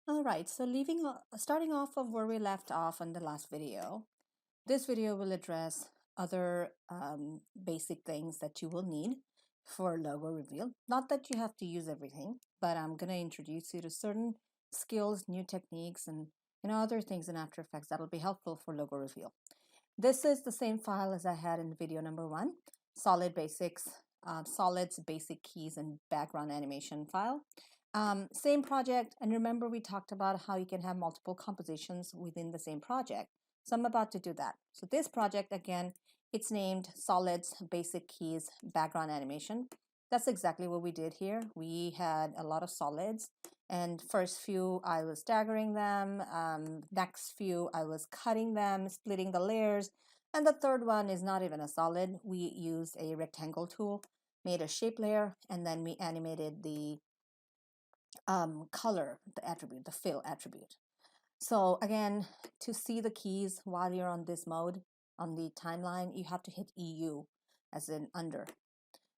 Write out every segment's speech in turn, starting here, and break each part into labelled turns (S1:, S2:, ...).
S1: All right, so starting off of where we left off on the last video, this video will address other basic things that you will need for logo reveal. Not that you have to use everything, but I'm going to introduce you to certain skills, new techniques, and other things in After Effects that'll be helpful for logo reveal. This is the same file as I had in video number 1, solids, basic keys, and background animation file. Same project, and remember we talked about how you can have multiple compositions within the same project. So I'm about to do that. So this project, again, it's named Solids, Basic Keys, Background Animation. That's exactly what we did here. We had a lot of solids, and first few I was staggering them, next few I was cutting them, splitting the layers, and the third one is not even a solid. We used a rectangle tool, made a shape layer, and then we animated the color, the attribute, the fill attribute. So again, to see the keys while you're on this mode, on the timeline, you have to hit EU as in under.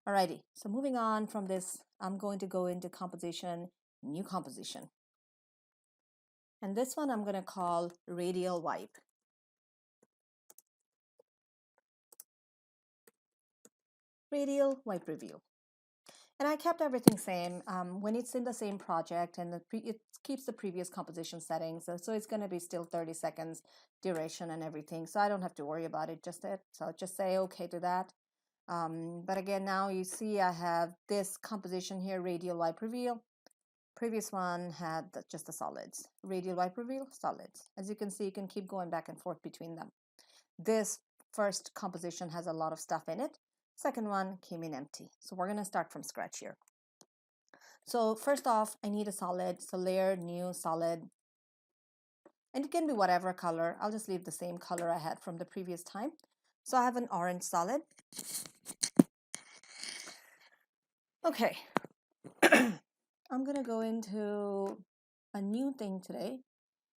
S1: Alrighty, so moving on from this, I'm going to go into composition, new composition. And this one I'm going to call radial wipe. Radial wipe review. And I kept everything same. When it's in the same project, and it keeps the previous composition settings, so it's going to be still 30 seconds duration and everything. So I don't have to worry about it just yet. So just say okay to that. But again, now you see I have this composition here, radial wipe reveal. Previous one had just the solids. Radial wipe reveal, solids. As you can see, you can keep going back and forth between them. This first composition has a lot of stuff in it. Second one came in empty. So we're going to start from scratch here. So first off, I need a solid. So layer, new, solid. And it can be whatever color. I'll just leave the same color I had from the previous time. So I have an orange solid. Okay. I'm going to go into a new thing today.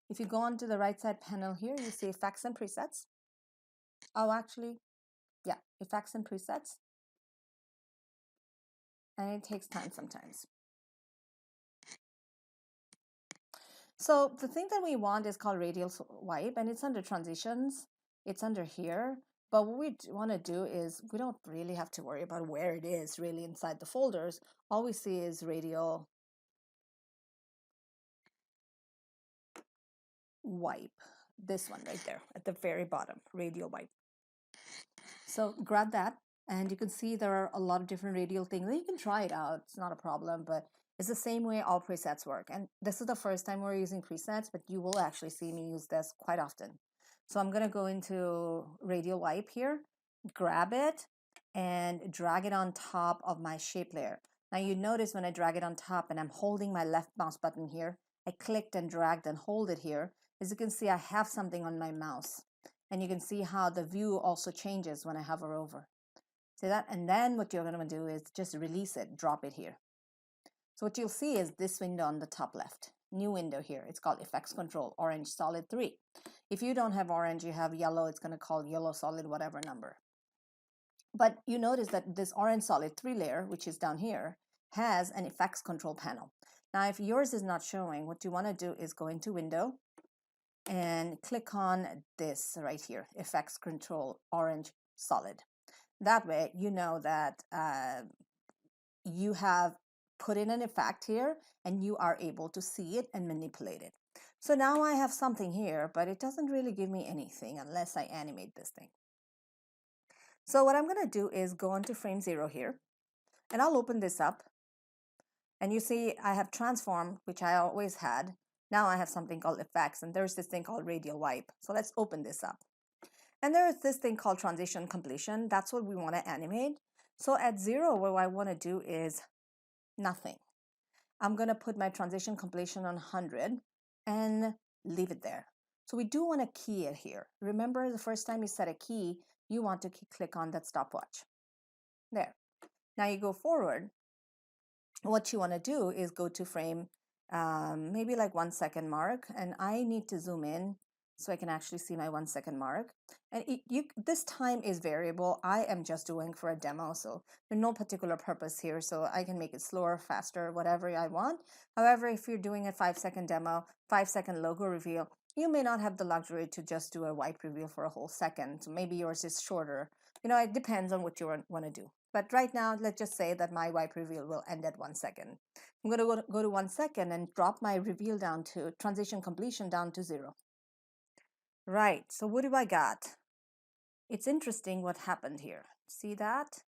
S1: If you go onto the right side panel here, you see effects and presets. Oh, actually, yeah, effects and presets. And it takes time sometimes. So the thing that we want is called radial wipe, and it's under transitions. It's under here. But what we want to do is we don't really have to worry about where it is really inside the folders. All we see is radial wipe. This one right there at the very bottom, radial wipe. So grab that, and you can see there are a lot of different radial things. You can try it out. It's not a problem, but it's the same way all presets work. And this is the first time we're using presets, but you will actually see me use this quite often. So I'm going to go into radial wipe here, grab it, and drag it on top of my shape layer. Now you notice when I drag it on top and I'm holding my left mouse button here, I clicked and dragged and hold it here. As you can see, I have something on my mouse. And you can see how the view also changes when I hover over. See that? And then what you're going to do is just release it, drop it here. So what you'll see is this window on the top left. New window here. It's called Effects Control, Orange Solid 3. If you don't have orange, you have yellow, it's going to call yellow solid whatever number. But you notice that this Orange Solid 3 layer, which is down here, has an Effects Control panel. Now if yours is not showing, what you want to do is go into Window, and click on this right here, Effects Control Orange Solid. That way you know that you have put in an effect here and you are able to see it and manipulate it. So now I have something here, but it doesn't really give me anything unless I animate this thing. So what I'm going to do is go into frame 0 here, and I'll open this up. And you see I have transform, which I always had. Now I have something called effects, and there's this thing called radial wipe. So let's open this up. And there is this thing called transition completion. That's what we want to animate. So at 0, what I want to do is nothing. I'm going to put my transition completion on 100 and leave it there. So we do want to key it here. Remember the first time you set a key, you want to click on that stopwatch. There. Now you go forward. What you want to do is go to frame maybe like 1 second mark, and I need to zoom in so I can actually see my 1 second mark. And this time is variable. I am just doing for a demo, so there's no particular purpose here, so I can make it slower, faster, whatever I want. However, if you're doing a 5-second demo, 5-second logo reveal, you may not have the luxury to just do a wipe reveal for a whole second. So maybe yours is shorter. You know, it depends on what you want to do. But right now, let's just say that my wipe reveal will end at 1 second. I'm going to go to 1 second and drop my reveal down to transition completion down to 0. Right, so what do I got? It's interesting what happened here. See that?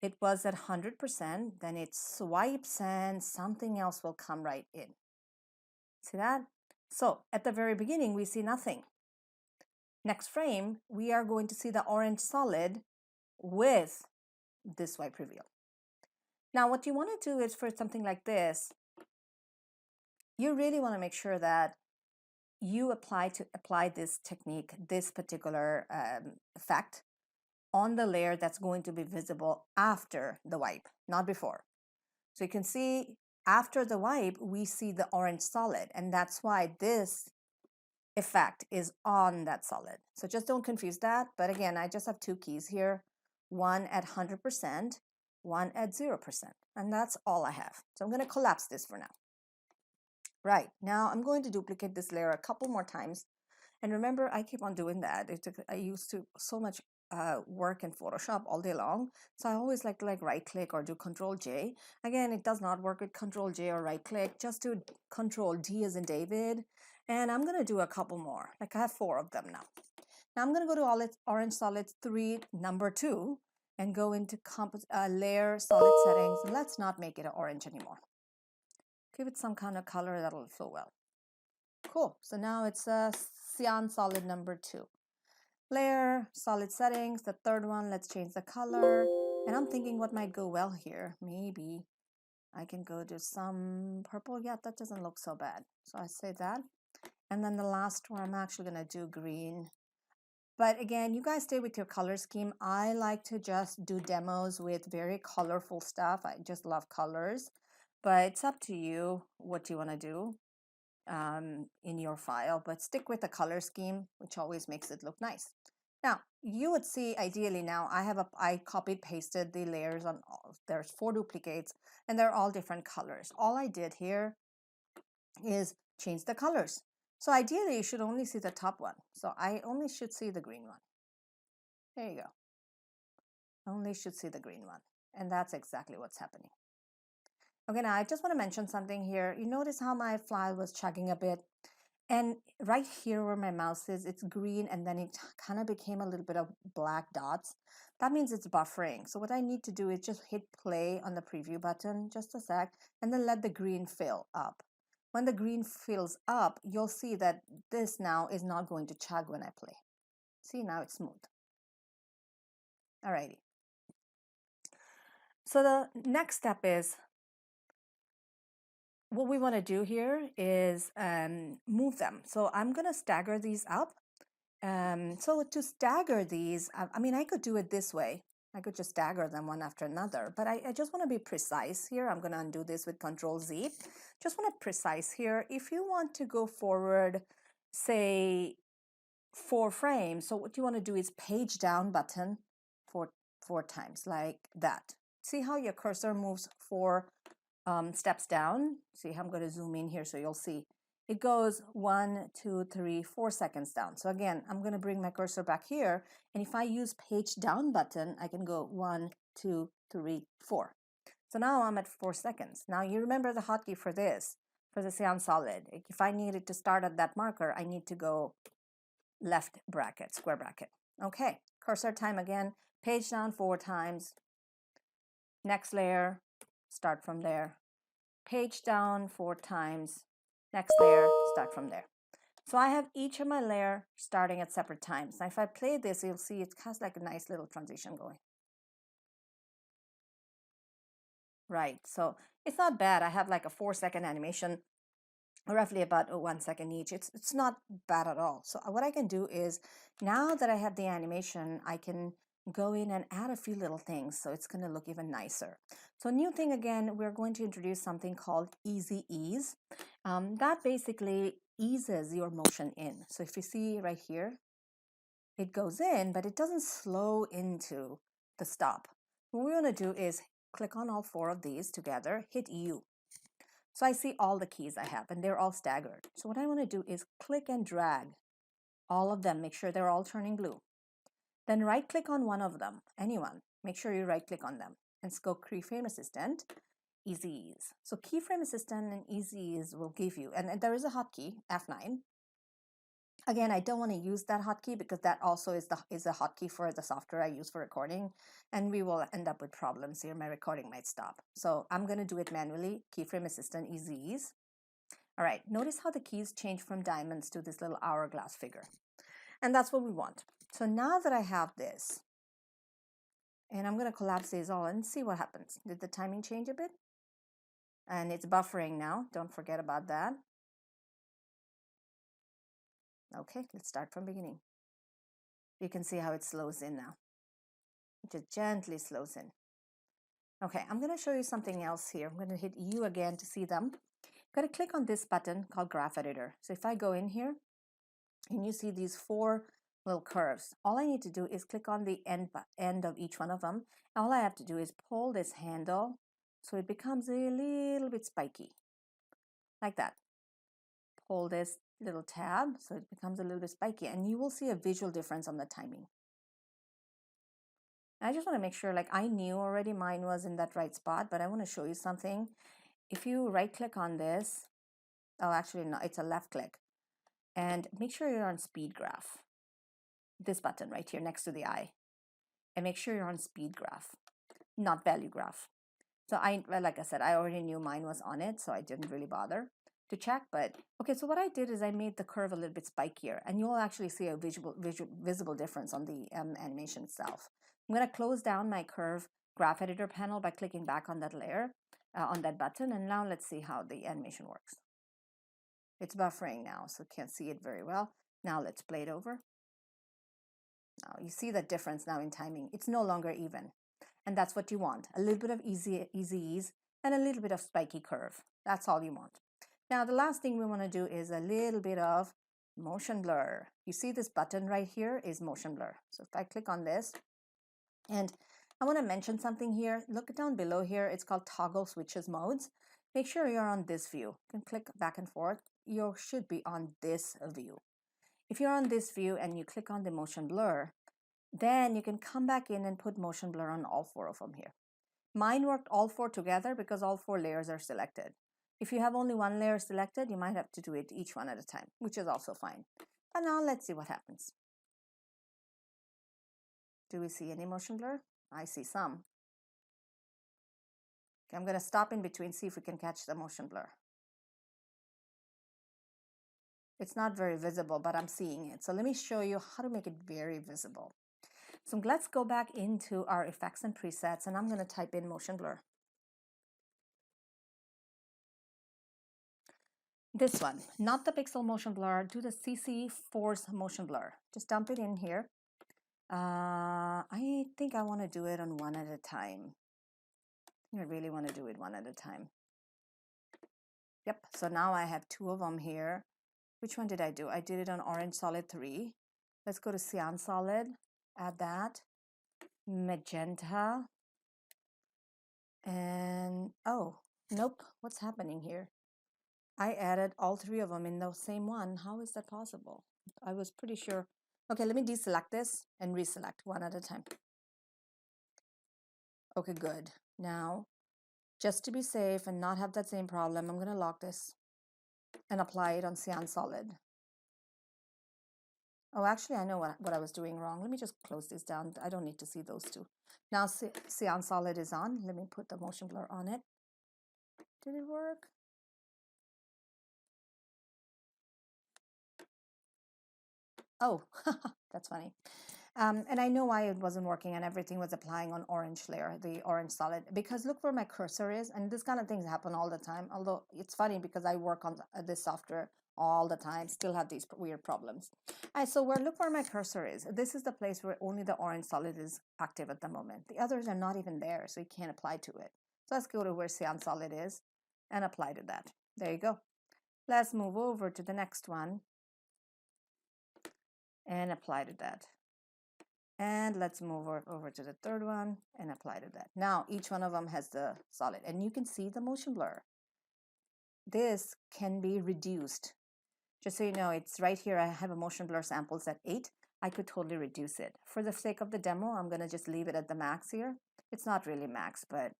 S1: It was at 100%, then it swipes and something else will come right in. See that? So at the very beginning, we see nothing. Next frame, we are going to see the orange solid with this wipe reveal. Now, what you want to do is for something like this, you really want to make sure that you apply this technique, this particular effect, on the layer that's going to be visible after the wipe, not before. So you can see after the wipe, we see the orange solid, and that's why this effect is on that solid. So just don't confuse that. But again, I just have 2 keys here, one at 100%, one at 0%, and that's all I have. So I'm going to collapse this for now. Right, now I'm going to duplicate this layer a couple more times. And remember, I keep on doing that. I used to so much work in Photoshop all day long. So I always like to right click or do Control J. Again, it does not work with Control J or right click. Just do Control D as in David. And I'm going to do a couple more. Like I have 4 of them now. Now I'm going to go to Orange Solids 3, number 2, and go into Layer, Solid Settings. And let's not make it orange anymore. Give it some kind of color that'll flow well. Cool. So now it's a cyan solid number 2. Layer, solid settings, the third one, let's change the color. And I'm thinking what might go well here. Maybe I can go to some purple. Yeah, that doesn't look so bad. So I say that. And then the last one, I'm actually going to do green. But again, you guys stay with your color scheme. I like to just do demos with very colorful stuff. I just love colors. But it's up to you what you want to do in your file, but stick with the color scheme, which always makes it look nice. Now, you would see ideally now I copied pasted the layers on all. There's 4 duplicates and they're all different colors. All I did here is change the colors. So ideally you should only see the top one. So I only should see the green one. There you go. Only should see the green one. And that's exactly what's happening. Okay, now I just want to mention something here. You notice how my file was chugging a bit. And right here where my mouse is, it's green and then it kind of became a little bit of black dots. That means it's buffering. So what I need to do is just hit play on the preview button, just a sec, and then let the green fill up. When the green fills up, you'll see that this now is not going to chug when I play. See, now it's smooth. Alrighty. So the next step is, what we want to do here is move them. So I'm going to stagger these up. So to stagger these, I mean, I could do it this way. I could just stagger them one after another, but I just want to be precise here. I'm going to undo this with Control Z. Just want to precise here. If you want to go forward, say 4 frames, so what you want to do is page down button four times like that. See how your cursor moves 4 steps down? See how I'm going to zoom in here so you'll see. It goes 1, 2, 3, 4 seconds down. So again, I'm going to bring my cursor back here. And if I use page down button, I can go 1, 2, 3, 4. So now I'm at 4 seconds. Now you remember the hotkey for this, for the cyan solid. If I needed to start at that marker, I need to go left bracket, square bracket. Okay, cursor time again, page down 4 times. Next layer, start from there. Page down 4 times. Next layer, start from there. So I have each of my layer starting at separate times. Now if I play this, you'll see it has like a nice little transition going. Right, so it's not bad. I have like a 4-second animation, roughly about 1 second each. It's not bad at all. So what I can do is, now that I have the animation, I can go in and add a few little things so it's going to look even nicer. So new thing again, we're going to introduce something called Easy Ease. That basically eases your motion in. So if you see right here, it goes in, but it doesn't slow into the stop. What we want to do is click on all 4 of these together, hit U. So I see all the keys I have, and they're all staggered. So what I want to do is click and drag all of them, make sure they're all turning blue. Then right click on one of them, anyone. Make sure you right click on them and go Keyframe Assistant, Easy Ease. So Keyframe Assistant and Easy Ease will give you, and there is a hotkey, F9. Again, I don't want to use that hotkey because that also is a hotkey for the software I use for recording, and we will end up with problems here. My recording might stop. So I'm going to do it manually, Keyframe Assistant, Easy Ease. All right, notice how the keys change from diamonds to this little hourglass figure. And that's what we want. So now that I have this, and I'm going to collapse these all and see what happens. Did the timing change a bit? And it's buffering now. Don't forget about that. Okay, let's start from beginning. You can see how it slows in now. It just gently slows in. Okay, I'm going to show you something else here. I'm going to hit U again to see them. I'm going to click on this button called Graph Editor. So if I go in here and you see these 4 little curves, all I need to do is click on the end of each one of them. All I have to do is pull this handle so it becomes a little bit spiky, like that. Pull this little tab so it becomes a little bit spiky, and you will see a visual difference on the timing. I just want to make sure, like I knew already mine was in that right spot, but I want to show you something. If you right click on this, oh, actually no, it's a left click, and make sure you're on speed graph. This button right here next to the eye, and make sure you're on speed graph, not value graph. So like I said, I already knew mine was on it, so I didn't really bother to check. But okay, so what I did is I made the curve a little bit spikier, and you'll actually see a visible difference on the animation itself. I'm going to close down my curve graph editor panel by clicking back on that layer, on that button, and now let's see how the animation works. It's buffering now, so can't see it very well. Now let's play it over. Now you see the difference now in timing. It's no longer even. And that's what you want. A little bit of easy ease and a little bit of spiky curve. That's all you want. Now the last thing we want to do is a little bit of motion blur. You see this button right here is motion blur. So if I click on this, and I want to mention something here. Look down below here. It's called toggle switches modes. Make sure you're on this view. You can click back and forth. You should be on this view. If you're on this view and you click on the motion blur, then you can come back in and put motion blur on all 4 of them here. Mine worked all 4 together because all 4 layers are selected. If you have only one layer selected, you might have to do it each one at a time, which is also fine. But now let's see what happens. Do we see any motion blur? I see some. Okay, I'm going to stop in between, see if we can catch the motion blur. It's not very visible, but I'm seeing it. So let me show you how to make it very visible. So let's go back into our effects and presets, and I'm going to type in motion blur. This one, not the pixel motion blur, do the CC force motion blur. Just dump it in here. I think I want to do it on one at a time. I really want to do it one at a time. Yep, so now I have 2 of them here. Which one did I do? I did it on orange solid 3. Let's go to cyan solid, add that. Magenta. And, oh, nope, what's happening here? I added all 3 of them in the same one. How is that possible? I was pretty sure. Okay, let me deselect this and reselect one at a time. Okay, good. Now, just to be safe and not have that same problem, I'm going to lock this and apply it on cyan solid. Oh, actually, I know what I was doing wrong. Let me just close this down. I don't need to see those 2. Now, cyan solid is on. Let me put the motion blur on it. Did it work? Oh, that's funny. And I know why it wasn't working and everything was applying on orange layer, the orange solid, because look where my cursor is, and this kind of things happen all the time. Although it's funny because I work on this software all the time, still have these weird problems. All right, so look where my cursor is. This is the place where only the orange solid is active at the moment. The others are not even there, so you can't apply to it. So let's go to where cyan solid is and apply to that. There you go. Let's move over to the next one and apply to that. And let's move over to the third one and apply to that. Now, each one of them has the solid, and you can see the motion blur. This can be reduced. Just so you know, it's right here. I have a motion blur samples at 8. I could totally reduce it. For the sake of the demo, I'm going to just leave it at the max here. It's not really max, but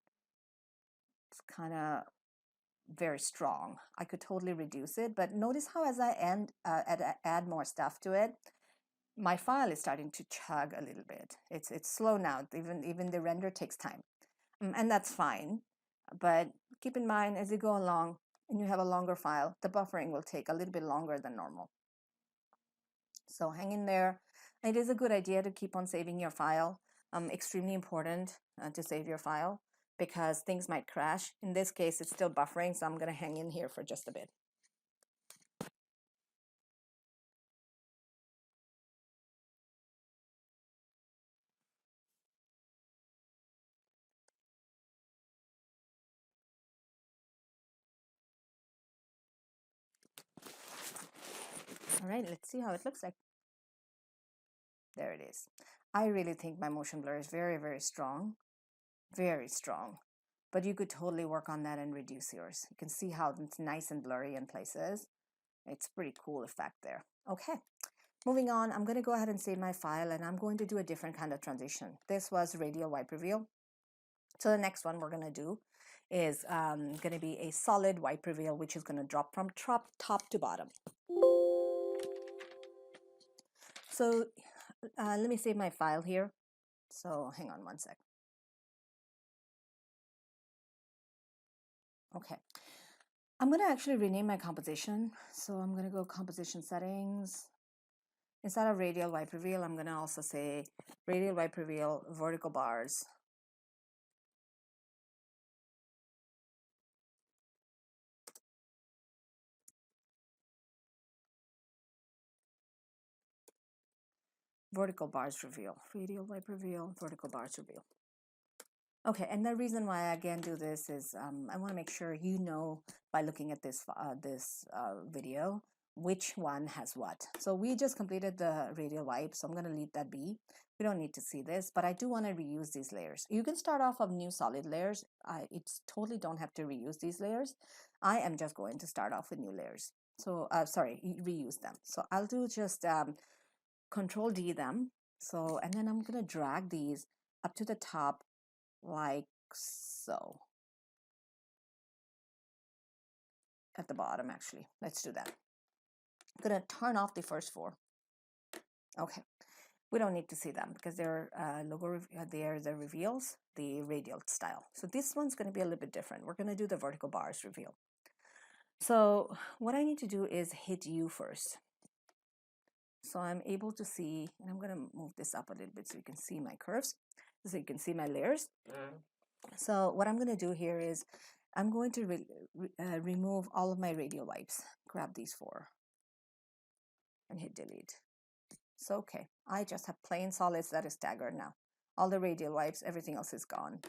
S1: it's kind of very strong. I could totally reduce it, but notice how as I add more stuff to it, my file is starting to chug a little bit. It's slow now. Even the render takes time, and that's fine. But keep in mind, as you go along and you have a longer file, the buffering will take a little bit longer than normal. So hang in there. It is a good idea to keep on saving your file. Extremely important to save your file because things might crash. In this case, it's still buffering, so I'm going to hang in here for just a bit. All right, let's see how it looks like. There it is. I really think my motion blur is very, very strong. Very strong. But you could totally work on that and reduce yours. You can see how it's nice and blurry in places. It's pretty cool effect there. Okay, moving on, I'm going to go ahead and save my file, and I'm going to do a different kind of transition. This was radial wipe reveal. So the next one we're going to do is going to be a solid wipe reveal, which is going to drop from top to bottom. So let me save my file here. So hang on one sec. Okay. I'm going to actually rename my composition. So I'm going to go composition settings. Instead of radial wipe reveal, I'm going to also say radial wipe reveal vertical bars. Vertical bars reveal, radial wipe reveal, vertical bars reveal. Okay, and the reason why I again do this is I want to make sure you know by looking at this video which one has what. So we just completed the radial wipe, so I'm going to leave that be. We don't need to see this, but I do want to reuse these layers. You can start off of new solid layers. It's totally don't have to reuse these layers. I am just going to start off with new layers. So sorry, reuse them. So I'll do just Control D them. So, and then I'm going to drag these up to the top like so. At the bottom, actually. Let's do that. I'm going to turn off the first 4. Okay. We don't need to see them because they're they're the reveals, the radial style. So this one's going to be a little bit different. We're going to do the vertical bars reveal. So what I need to do is hit U first. So I'm able to see, and I'm going to move this up a little bit so you can see my curves, so you can see my layers. So what I'm going to do here is I'm going to remove all of my radial wipes. Grab these 4 and hit delete. So okay, I just have plain solids that is staggered now. All the radial wipes, everything else is gone.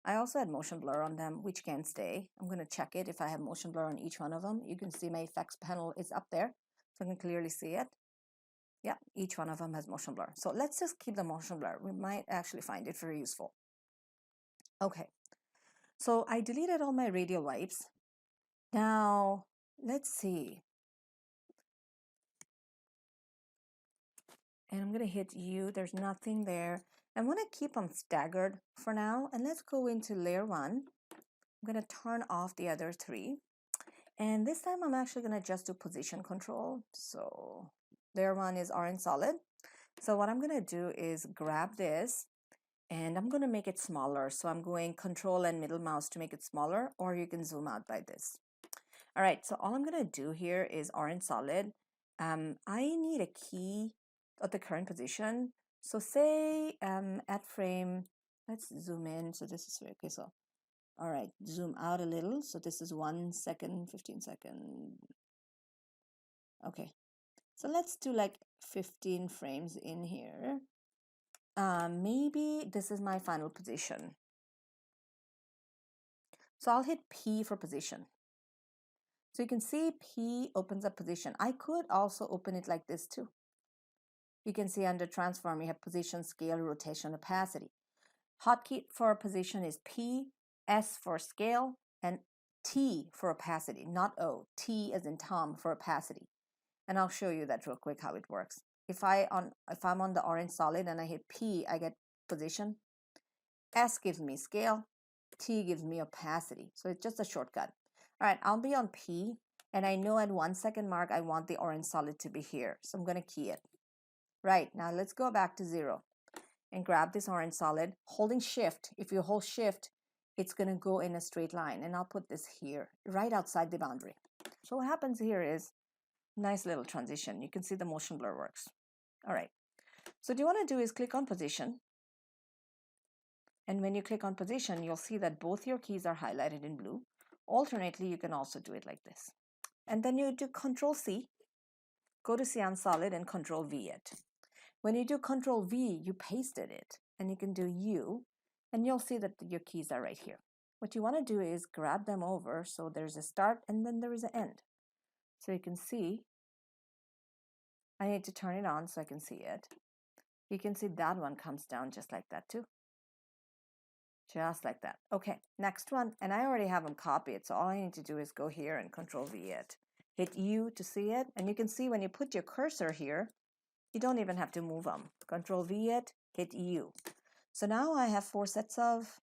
S1: I also had motion blur on them, which can stay. I'm going to check it if I have motion blur on each one of them. You can see my effects panel is up there, so I can clearly see it. Yeah, each one of them has motion blur. So let's just keep the motion blur. We might actually find it very useful. Okay, so I deleted all my radial wipes. Now, let's see. And I'm going to hit U. There's nothing there. I want to keep them staggered for now. And let's go into layer 1. I'm going to turn off the other 3. And this time I'm actually going to just do position control. So layer 1 is orange solid. So what I'm going to do is grab this and I'm going to make it smaller. So I'm going control and middle mouse to make it smaller, or you can zoom out by this. All right, so all I'm going to do here is orange solid. I need a key at the current position. So say at frame, let's zoom in. So this is okay. So all right, zoom out a little. So this is 1 second, 15 seconds. Okay, so let's do like 15 frames in here. Maybe this is my final position. So I'll hit P for position. So you can see P opens up position. I could also open it like this too. You can see under transform, you have position, scale, rotation, opacity. Hotkey for position is P, S for scale, and T for opacity, not O. T as in Tom for opacity. And I'll show you that real quick how it works. If I'm on the orange solid and I hit P, I get position. S gives me scale. T gives me opacity. So it's just a shortcut. All right, I'll be on P, and I know at 1 second mark I want the orange solid to be here. So I'm going to key it. Right, now let's go back to 0 and grab this orange solid, holding shift. If you hold shift, it's going to go in a straight line, and I'll put this here, right outside the boundary. So what happens here is nice little transition. You can see the motion blur works. All right, so what you want to do is click on position, and when you click on position, you'll see that both your keys are highlighted in blue. Alternately, you can also do it like this. And then you do Control C, go to Cyan Solid, and Control V it. When you do Control V, you pasted it, and you can do U, and you'll see that your keys are right here. What you want to do is grab them over so there's a start and then there is an end. So you can see, I need to turn it on so I can see it. You can see that one comes down just like that too. Just like that. Okay, next one, and I already have them copied, so all I need to do is go here and Control V it. Hit U to see it, and you can see when you put your cursor here, you don't even have to move them. Control V it, hit U. So now I have 4 sets of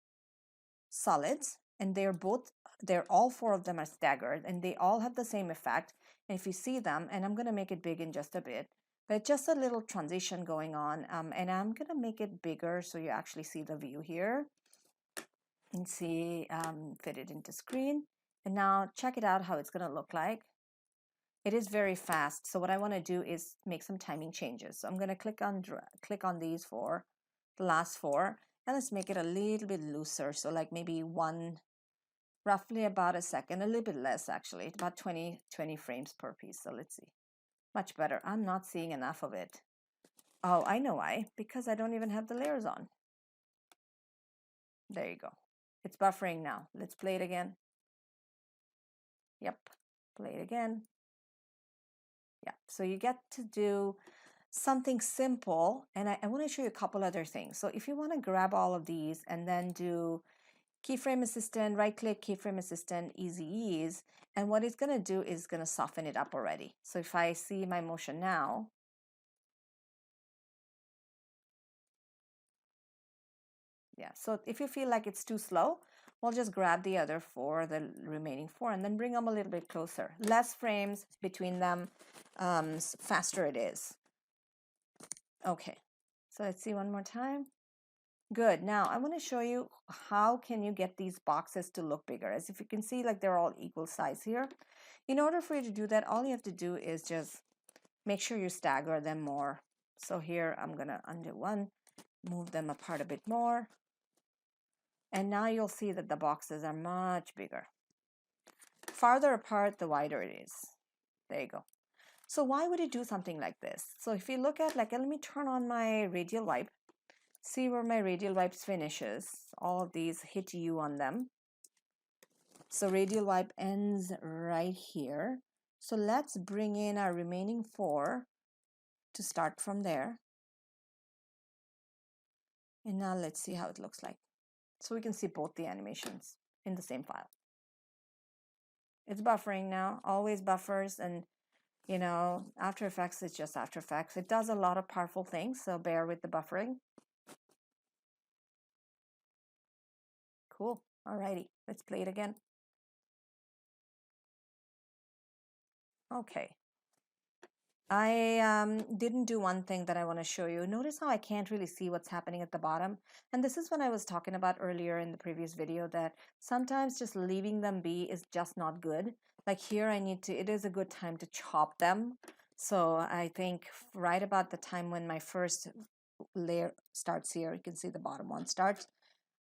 S1: solids, and they're all 4 of them are staggered, and they all have the same effect. And if you see them, and I'm going to make it big in just a bit, but just a little transition going on, and I'm going to make it bigger so you actually see the view here. And see, fit it into screen. And now check it out how it's going to look like. It is very fast. So what I want to do is make some timing changes. So I'm going to click on these 4, the last 4, and let's make it a little bit looser. So like maybe roughly about a second, a little bit less actually, about 20 frames per piece. So let's see. Much better. I'm not seeing enough of it. Oh, I know why. Because I don't even have the layers on. There you go. It's buffering now. Let's play it again. Yep, play it again. Yeah, so you get to do something simple, and I want to show you a couple other things. So if you want to grab all of these and then do keyframe assistant, right click, keyframe assistant, easy ease, and what it's going to do is going to soften it up already. So if I see my motion now, yeah, so if you feel like it's too slow, we'll just grab the other 4, the remaining 4, and then bring them a little bit closer. Less frames between them, faster it is. Okay, so let's see one more time. Good. Now I want to show you how can you get these boxes to look bigger. As if you can see, like they're all equal size here. In order for you to do that, all you have to do is just make sure you stagger them more. So here I'm going to undo one, move them apart a bit more. And now you'll see that the boxes are much bigger. Farther apart, the wider it is. There you go. So why would you do something like this? So if you look at, like, let me turn on my radial wipe. See where my radial wipes finishes. All of these hit U on them. So radial wipe ends right here. So let's bring in our remaining 4 to start from there. And now let's see how it looks like. So we can see both the animations in the same file. It's buffering now, always buffers, and you know, After Effects is just After Effects. It does a lot of powerful things, so bear with the buffering. Cool. Alrighty, let's play it again. Okay. I didn't do one thing that I want to show you. Notice how I can't really see what's happening at the bottom. And this is what I was talking about earlier in the previous video, that sometimes just leaving them be is just not good. Like here, it is a good time to chop them. So I think right about the time when my first layer starts here, you can see the bottom one starts.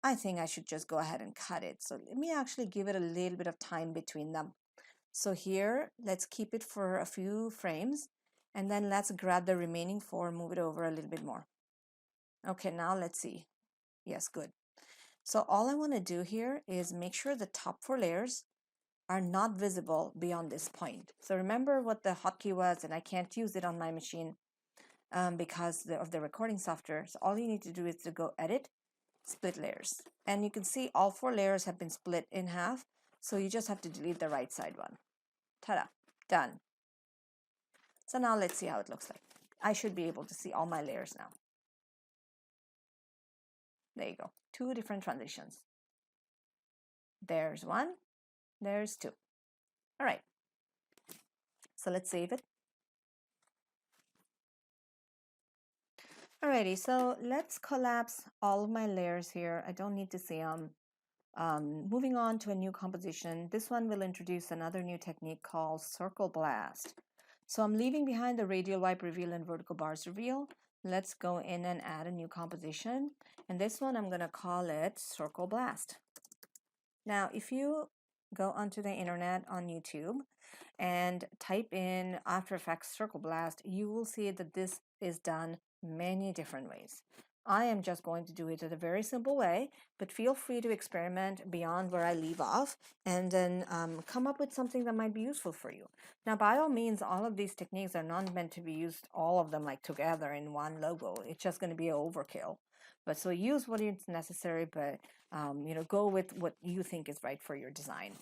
S1: I think I should just go ahead and cut it. So let me actually give it a little bit of time between them. So here, let's keep it for a few frames, and then let's grab the remaining 4, move it over a little bit more. Okay, now let's see. Yes, good. So all I want to do here is make sure the top 4 layers are not visible beyond this point. So remember what the hotkey was, and I can't use it on my machine because of the recording software. So all you need to do is to go edit, split layers. And you can see all 4 layers have been split in half. So you just have to delete the right side one. Ta-da, done. So now let's see how it looks like. I should be able to see all my layers now. There you go, 2 different transitions. There's 1, there's 2. All right, so let's save it. Alrighty, so let's collapse all of my layers here. I don't need to see them. Moving on to a new composition. This one will introduce another new technique called circle blast. So I'm leaving behind the radial wipe reveal and vertical bars reveal. Let's go in and add a new composition. And this one I'm going to call it circle blast. Now, if you go onto the internet on YouTube and type in After Effects circle blast, you will see that this is done many different ways. I am just going to do it in a very simple way, but feel free to experiment beyond where I leave off and then come up with something that might be useful for you. Now, by all means, all of these techniques are not meant to be used, all of them like together in one logo. It's just going to be an overkill. But so use what is necessary, but go with what you think is right for your design.